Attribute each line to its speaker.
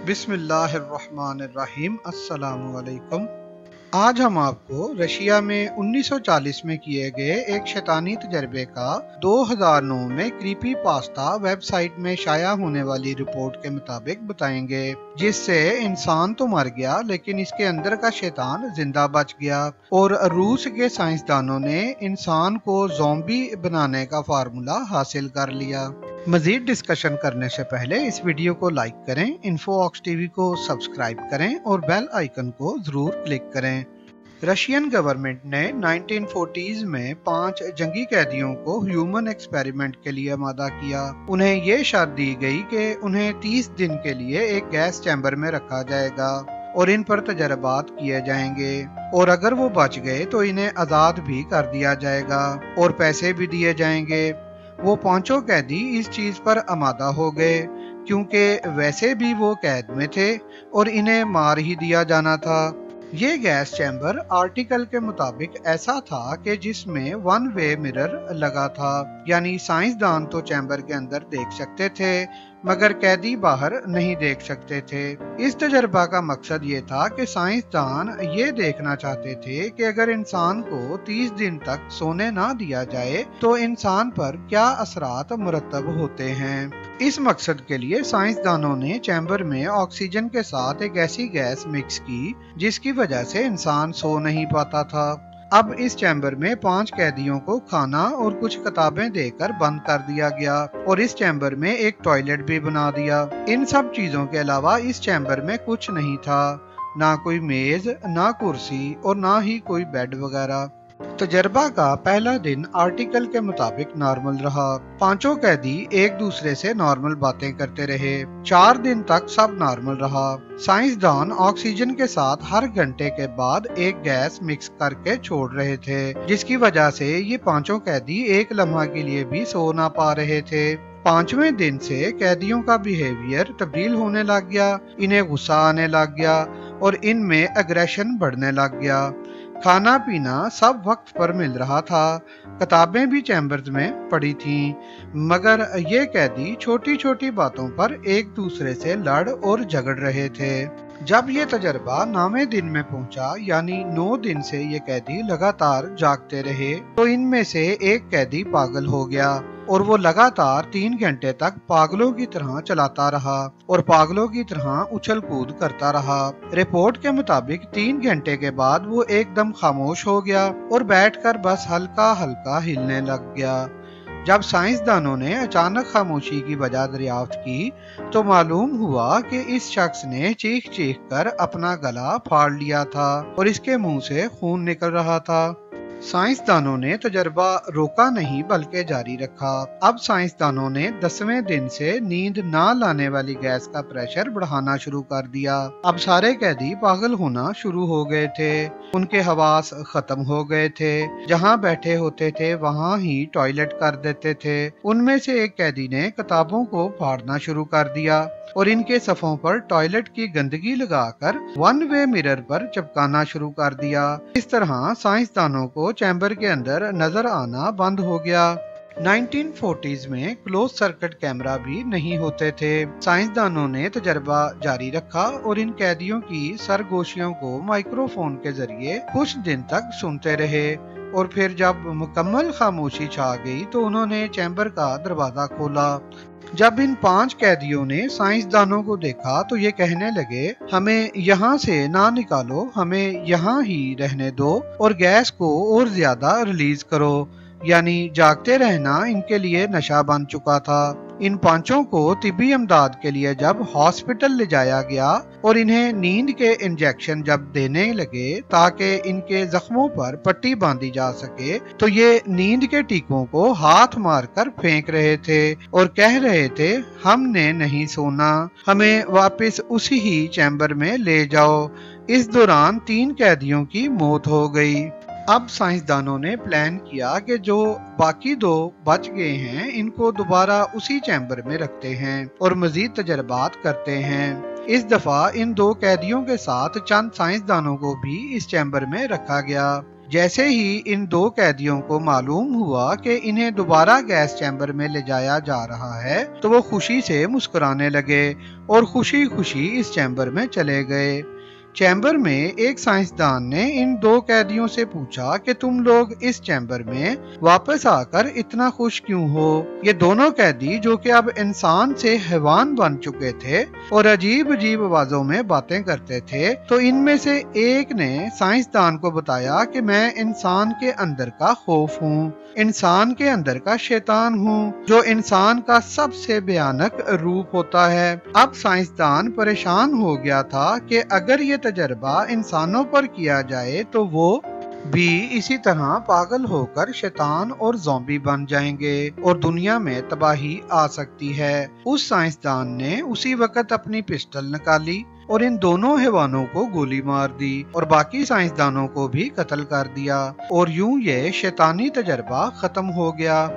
Speaker 1: बिस्मिल्लाहिर्रहमानिर्रहीम। अस्सलामु अलैकुम। आज हम आपको रशिया में 1940 में किए गए एक शैतानी तजर्बे का 2009 में क्रीपी पास्ता वेबसाइट में शाया होने वाली रिपोर्ट के मुताबिक बताएंगे, जिससे इंसान तो मर गया लेकिन इसके अंदर का शैतान जिंदा बच गया और रूस के साइंसदानों ने इंसान को ज़ॉम्बी बनाने का फार्मूला हासिल कर लिया। मजीद डिस्कशन करने से पहले इस वीडियो को लाइक करें, इन्फोऑक्स टीवी को सब्सक्राइब करें और बेल आइकन को जरूर क्लिक करें। रशियन गवर्नमेंट ने 1940s में 5 जंगी कैदियों को ह्यूमन एक्सपेरिमेंट के लिए आमादा किया। उन्हें ये शर्त दी गई कि उन्हें 30 दिन के लिए एक गैस चैम्बर में रखा जाएगा और इन पर तजर्बात किए जाएंगे, और अगर वो बच गए तो इन्हें आज़ाद भी कर दिया जाएगा और पैसे भी दिए जाएंगे। वो 5 कैदी इस चीज पर आमादा हो गए क्योंकि वैसे भी वो कैद में थे और इन्हें मार ही दिया जाना था। ये गैस चैम्बर आर्टिकल के मुताबिक ऐसा था कि जिसमें 1 वे मिरर लगा था, यानी साइंसदान तो चैम्बर के अंदर देख सकते थे मगर कैदी बाहर नहीं देख सकते थे। इस तजर्बा का मकसद ये था कि साइंसदान ये देखना चाहते थे कि अगर इंसान को 30 दिन तक सोने ना दिया जाए तो इंसान पर क्या असरात मुरतब होते हैं। इस मकसद के लिए साइंसदानों ने चैम्बर में ऑक्सीजन के साथ एक ऐसी गैस मिक्स की जिसकी वजह से इंसान सो नहीं पाता था। अब इस चैम्बर में 5 कैदियों को खाना और कुछ किताबें देकर बंद कर दिया गया और इस चैम्बर में एक टॉयलेट भी बना दिया। इन सब चीजों के अलावा इस चैम्बर में कुछ नहीं था, ना कोई मेज, ना कुर्सी और ना ही कोई बेड वगैरह। तजर्बा का पहला दिन आर्टिकल के मुताबिक नॉर्मल रहा। 5 कैदी एक दूसरे से नॉर्मल बातें करते रहे। 4 दिन तक सब नॉर्मल रहा। साइंसदान ऑक्सीजन के साथ हर घंटे के बाद एक गैस मिक्स करके छोड़ रहे थे, जिसकी वजह से ये 5 कैदी एक लम्हा के लिए भी सो ना पा रहे थे। 5वें दिन से कैदियों का बिहेवियर तब्दील होने लग गया, इन्हें गुस्सा आने लग गया और इनमें एग्रेशन बढ़ने लग गया। खाना पीना सब वक्त पर मिल रहा था, किताबें भी चैम्बर्स में पड़ी थीं, मगर ये कैदी छोटी छोटी बातों पर एक दूसरे से लड़ और झगड़ रहे थे। जब ये तजर्बा 9वें दिन में पहुंचा, यानी 9 दिन से ये कैदी लगातार जागते रहे, तो इनमें से एक कैदी पागल हो गया और वो लगातार 3 घंटे तक पागलों की तरह चलाता रहा और पागलों की तरह उछल कूद करता रहा। रिपोर्ट के मुताबिक 3 घंटे के बाद वो एकदम खामोश हो गया और बैठकर बस हल्का हल्का हिलने लग गया। जब साइंसदानों ने अचानक खामोशी की वजह दरियाफ्त की तो मालूम हुआ कि इस शख्स ने चीख चीख कर अपना गला फाड़ लिया था और इसके मुंह से खून निकल रहा था। साइंसदानों ने तजर्बा रोका नहीं बल्कि जारी रखा। अब साइंसदानों ने 10वें दिन से नींद ना लाने वाली गैस का प्रेशर बढ़ाना शुरू कर दिया। अब सारे कैदी पागल होना शुरू हो गए थे, उनके हवास खत्म हो गए थे, जहां बैठे होते थे वहां ही टॉयलेट कर देते थे। उनमें से एक कैदी ने किताबों को फाड़ना शुरू कर दिया और इनके सफ़ों पर टॉयलेट की गंदगी लगाकर 1 वे मिरर पर चिपकाना शुरू कर दिया। इस तरह साइंसदानों को चैम्बर के अंदर नजर आना बंद हो गया। 1940s में क्लोज सर्किट कैमरा भी नहीं होते थे। साइंसदानों ने तजर्बा जारी रखा और इन कैदियों की सरगोशियों को माइक्रोफोन के जरिए कुछ दिन तक सुनते रहे और फिर जब मुकम्मल खामोशी छा गई तो उन्होंने चैम्बर का दरवाजा खोला। जब इन 5 कैदियों ने साइंसदानों को देखा तो ये कहने लगे, हमें यहाँ से ना निकालो, हमें यहाँ ही रहने दो और गैस को और ज्यादा रिलीज करो। यानी जागते रहना इनके लिए नशा बन चुका था। इन 5 को तिब्बी इमदाद के लिए जब हॉस्पिटल ले जाया गया और इन्हें नींद के इंजेक्शन जब देने लगे ताकि इनके जख्मों पर पट्टी बांधी जा सके, तो ये नींद के टीकों को हाथ मारकर फेंक रहे थे और कह रहे थे, हमने नहीं सोना, हमें वापस उसी ही चैम्बर में ले जाओ। इस दौरान 3 कैदियों की मौत हो गई। अब साइंसदानों ने प्लान किया कि जो बाकी 2 बच गए हैं इनको दोबारा उसी चैम्बर में रखते हैं और मजीद तजर्बात करते हैं। इस दफा इन 2 कैदियों के साथ चंद साइंसदानों को भी इस चैम्बर में रखा गया। جیسے ہی ان دو قیدیوں کو معلوم ہوا کہ انہیں دوبارہ گیس چیمبر میں لے جایا جا رہا ہے تو وہ خوشی سے مسکرانے لگے اور خوشی خوشی اس چیمبر میں چلے گئے۔ چیمبر میں ایک سائنسدان نے ان دو قیدیوں سے پوچھا کہ تم لوگ اس چیمبر میں واپس آ کر اتنا خوش کیوں ہو؟ یہ دونوں قیدی جو کہ اب انسان سے حیوان بن چکے تھے اور عجیب عجیب آوازوں میں باتیں کرتے تھے، تو ان میں سے ایک نے سائنسدان کو بتایا کہ میں انسان کے اندر کا خوف ہوں، انسان کے اندر کا شیطان ہوں، جو انسان کا سب سے بھیانک روپ ہوتا ہے۔ اب سائنسدان پریشان ہو گیا تھا کہ اگر یہ تجربہ انسانوں پر کیا جائے تو وہ بھی اسی طرح پاگل ہو کر شیطان اور زومبی بن جائیں گے اور دنیا میں تباہی آ سکتی ہے۔ اس سائنسدان نے اسی وقت اپنی پسٹل نکالی اور ان دونوں حیوانوں کو گولی مار دی اور باقی سائنسدانوں کو بھی قتل کر دیا، اور یوں یہ شیطانی تجربہ ختم ہو گیا۔